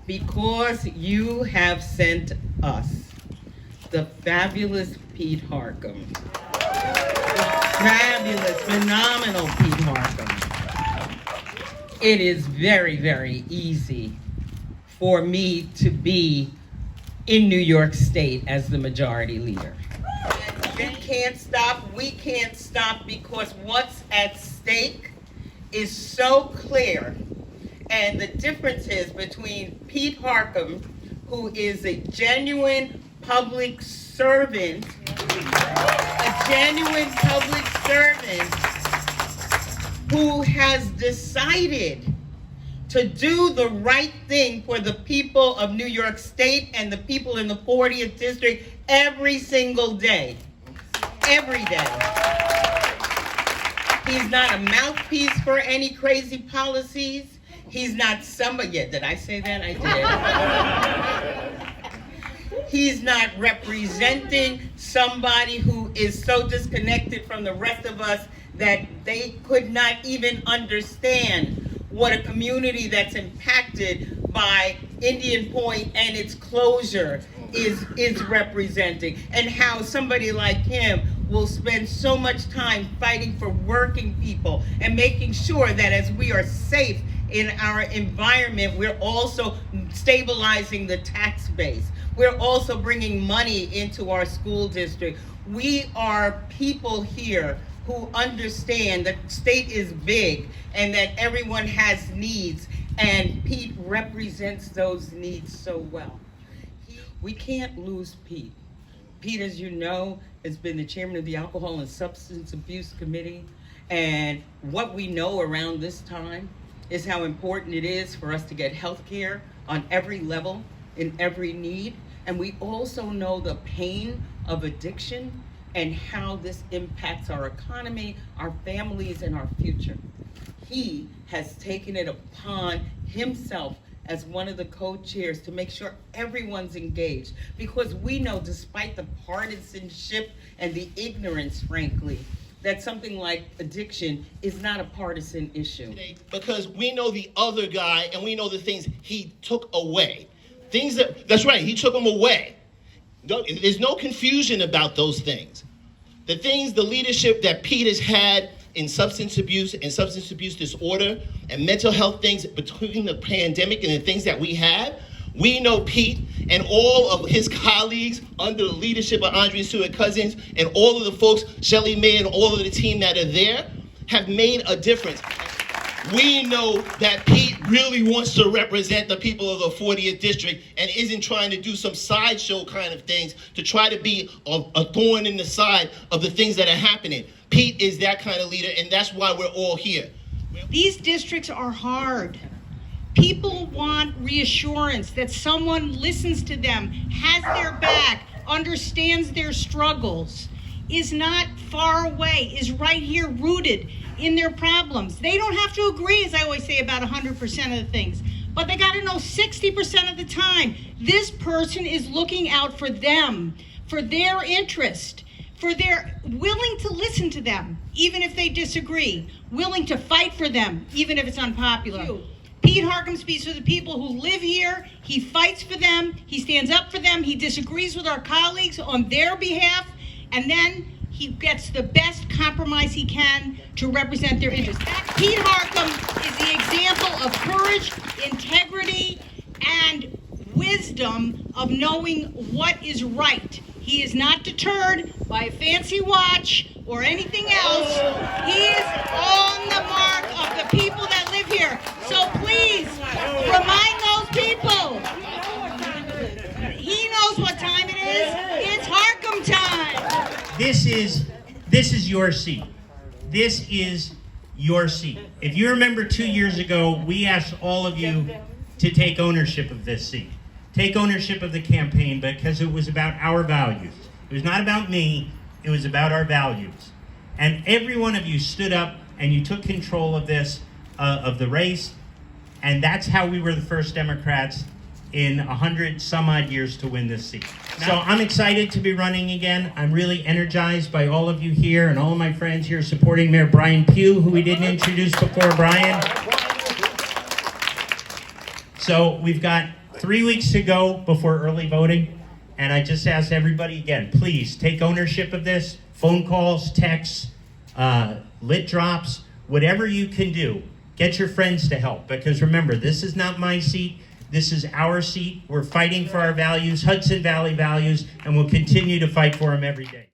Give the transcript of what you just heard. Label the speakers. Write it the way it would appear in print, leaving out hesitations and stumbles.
Speaker 1: because you have sent us the fabulous Pete Harckham. Fabulous, phenomenal Pete Harckham. It is very, very easy for me to be in New York State as the majority leader. You can't stop, we can't stop, because what's at stake is so clear. And the difference is between Pete Harckham, who is a genuine public servant, who has decided to do the right thing for the people of New York State and the people in the 40th District every single day. Every day. He's not a mouthpiece for any crazy policies. He's not somebody, yeah, did I say that? I did. He's not representing somebody who is so disconnected from the rest of us that they could not even understand what a community that's impacted by Indian Point and its closure is representing, and how somebody like him will spend so much time fighting for working people and making sure that as we are safe in our environment, we're also stabilizing the tax base. We're also bringing money into our school district. We are people here who understand that state is big and that everyone has needs, and Pete represents those needs so well. We can't lose Pete. Pete, as you know, has been the chairman of the Alcohol and Substance Abuse Committee, and what we know around this time is how important it is for us to get health care on every level, in every need, and we also know the pain of addiction and how this impacts our economy, our families, and our future. He has taken it upon himself as one of the co-chairs to make sure everyone's engaged, because we know, despite the partisanship and the ignorance, frankly, that something like addiction is not a partisan issue.
Speaker 2: Because we know the other guy, and we know the things he took away. That's right, he took them away. There's no confusion about those things. The things, the leadership that Pete has had in substance abuse and substance abuse disorder and mental health things between the pandemic and the things that we have, we know Pete and all of his colleagues under the leadership of Andre Stewart Cousins and all of the folks, Shelley May and all of the team that are there, have made a difference. We know that Pete really wants to represent the people of the 40th District and isn't trying to do some sideshow kind of things to try to be a thorn in the side of the things that are happening. Pete is that kind of leader, and that's why we're all here.
Speaker 3: These districts are hard. People want reassurance that someone listens to them, has their back, understands their struggles, is not far away, is right here rooted in their problems. They don't have to agree, as I always say, about 100% of the things, but they got to know 60% of the time, this person is looking out for them, for their interest, for their willing to listen to them, even if they disagree, willing to fight for them, even if it's unpopular. Pete Harckham speaks for the people who live here. He fights for them. He stands up for them. He disagrees with our colleagues on their behalf, and then he gets the best compromise he can to represent their interests. Pete Harckham is the example of courage, integrity, and wisdom of knowing what is right. He is not deterred by a fancy watch or anything else. He is on the mark of the people that live here. So please, remind those people. He knows what time it is. It's Harckham time.
Speaker 4: This is your seat. This is your seat. If you remember 2 years ago, we asked all of you to take ownership of this seat. Take ownership of the campaign, because it was about our values. It was not about me, it was about our values. And every one of you stood up and you took control of this, of the race, and that's how we were the first Democrats in 100 some odd years to win this seat. So I'm excited to be running again. I'm really energized by all of you here and all of my friends here supporting Mayor Brian Pugh, who we didn't introduce before. Brian. So we've got 3 weeks to go before early voting, and I just asked everybody again, please take ownership of this. Phone calls, texts, lit drops, whatever you can do. Get your friends to help, because remember, this is not my seat. This is our seat. We're fighting for our values, Hudson Valley values, and we'll continue to fight for them every day.